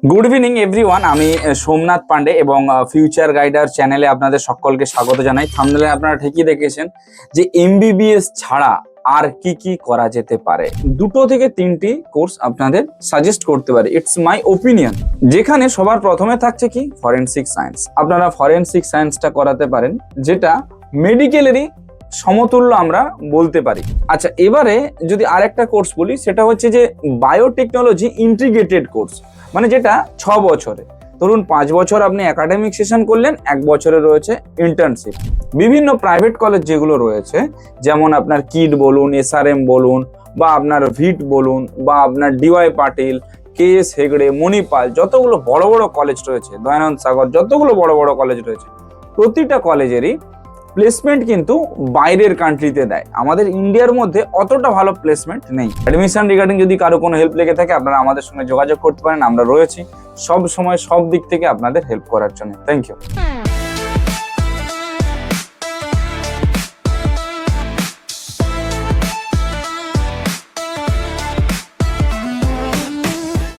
Good evening everyone, আমি সোমনাথ পান্ডে এবং future গাইডার চ্যানেলে আপনাদের সকলকে স্বাগত জানাই। থাম্বনেলে আপনারা ঠিকই দেখেছেন যে এমবিবিএস ছাড়া আর কি কি করা যেতে পারে। 2 থেকে 3টি কোর্স আপনাদের সাজেস্ট করতে পারে, ইটস মাই ওপিনিয়ন। যেখানে সবার প্রথমে থাকছে কি ফরেনসিক সায়েন্স। আপনারা ফরেনসিক সায়েন্সটা করাতে পারেন, যেটা মেডিকেলেরই সমতুল্য আমরা বলতে পারি। আচ্ছা, এবারে যদি আরেকটা কোর্স বলি, সেটা হচ্ছে যে বায়োটেকনোলজি ইন্টিগ্রেটেড কোর্স, মানে যেটা 6 বছরে। ধরুন 5 বছর আপনি একাডেমিক সেশন করলেন, 1 বছরে রয়েছে ইন্টার্নশিপ। বিভিন্ন প্রাইভেট কলেজ যেগুলো রয়েছে, যেমন আপনার কিড বলুন, এসআরএম বলুন, বা আপনার ভিট বলুন, বা আপনার ডিওয়াই পাটিল, কেএস হেগড়ে, মণিপাল, যতগুলো বড় বড় কলেজ রয়েছে, দয়ানন্দ সাগর, যতগুলো বড় বড় কলেজ রয়েছে, প্রতিটা কলেজেরই প্লেসমেন্ট কিন্তু বাইরের কান্ট্রিতে দেয়। আমাদের ইন্ডিয়ার মধ্যে অতটা ভালো প্লেসমেন্ট নেই। অ্যাডমিশন রিগার্ডিং যদি কারো কোনো হেল্প লেগে থাকে, আপনারা আমাদের সঙ্গে যোগাযোগ করতে পারেন। আমরা রয়েছি সব সময়, সব দিক থেকে আপনাদের হেল্প করার জন্য। Thank you.